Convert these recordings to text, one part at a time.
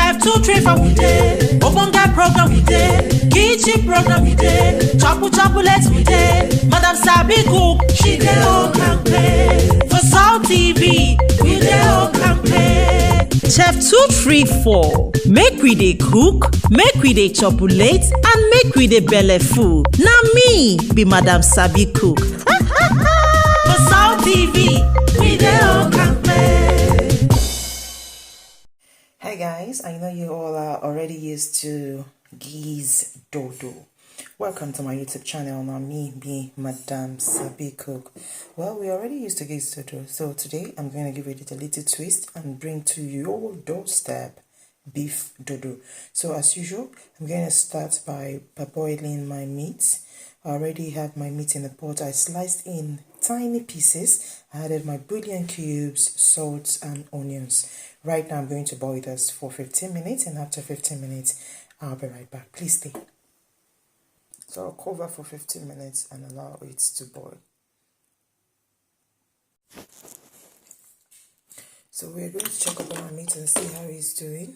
Chef 2, 3, 4 we dey. Ogbonge program we dey. Kitchen program we dey. Chocolate we dey. Madamsabicook, she dey all campaign. For South TV, we dey all campaign. Chef 2, 3, 4. Make we dey cook, make we dey chocolate, and make we dey belle full. Na me be Madamsabicook. For South TV, we dey all campaign. Hi guys, I know you all are already used to Geese Dodo. Welcome to my YouTube channel. Now me be Madamsabicook. Well, we already used to Geese Dodo, so today I'm going to give it a little twist and bring to your doorstep beef dodo. So as usual, I'm going to start by parboiling my meat. I already have my meat in the pot. I sliced in tiny pieces. I added my bouillon cubes, salt and onions. Right now I'm going to boil this for 15 minutes, and after 15 minutes I'll be right back. Please stay. So I'll cover for 15 minutes and allow it to boil. So we're going to check up on our meat and see how it's doing.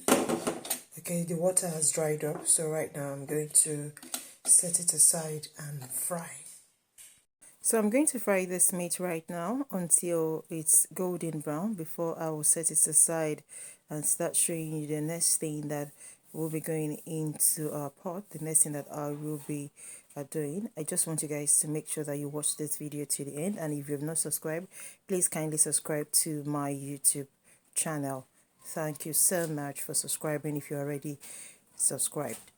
Okay, the water has dried up, so right now I'm going to set it aside and fry. So I'm going to fry this meat right now until it's golden brown before I will set it aside and start showing you the next thing that will be going into our pot, the next thing that I will be doing. I just want you guys to make sure that you watch this video to the end, and if you have not subscribed, please kindly subscribe to my YouTube channel. Thank you so much for subscribing if you're already subscribed.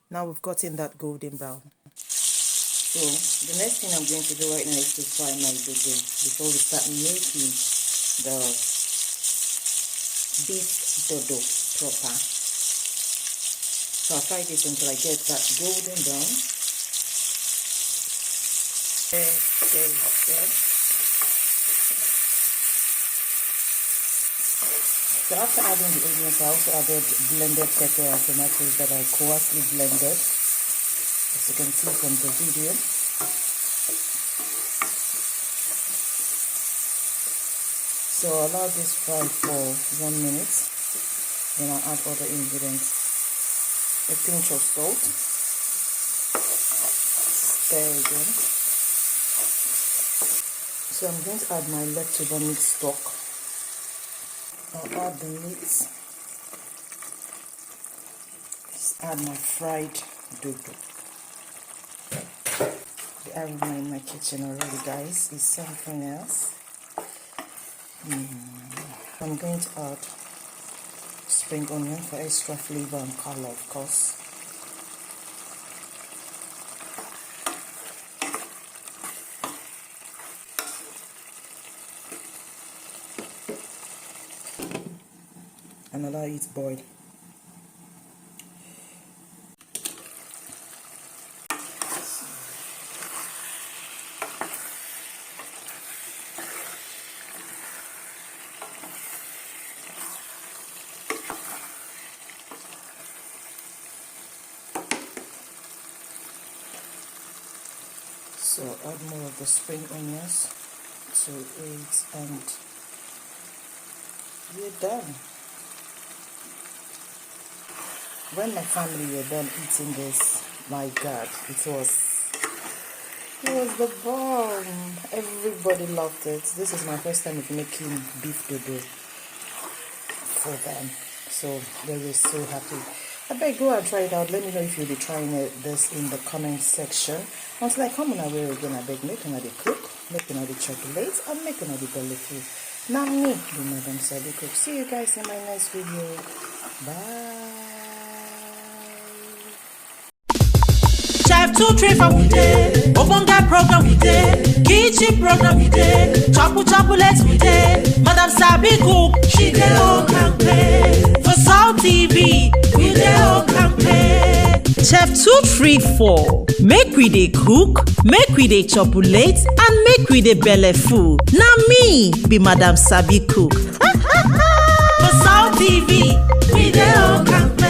Now we've gotten that golden brown. So the next thing I'm going to do right now is to fry my dodo before we start making the beef dodo proper. So I'll fry this until I get that golden brown. So after adding the onions, I also added blended pepper and tomatoes that I coarsely blended, as you can see from the video. So allow this fry for 1 minute, then I'll add other ingredients. A pinch of salt, stir again. So I'm going to add my leftover meat stock. I'll add the meat. Add my fried dodo. The aroma in my kitchen already, guys, is something else. I'm going to add spring onion for extra flavor and color, of course. And allow it to boil. So add more of the spring onions to it and we're done. When my family were done eating this, my God, it was the bomb. Everybody loved it. This is my first time of making beef dodo for them, so they were so happy. I beg, go and try it out. Let me know if you'll be trying this in the comment section. Until I come on our way again, I beg, make another cook, make another chocolate, and make another belly food. Now me, the Madamsabicook. See you guys in my next video. Bye. Chef 2, 3, 4 we dey. Ogbonge program we dey. Kitchen program we dey. Chocolate we dey. Madamsabicook, she dey all campaign. For South TV, we dey all campaign. Chef 2, 3, 4. Make we dey cook, make we dey chocolate, and make we dey belle full. Na me be Madamsabicook. For South TV, we dey all campaign.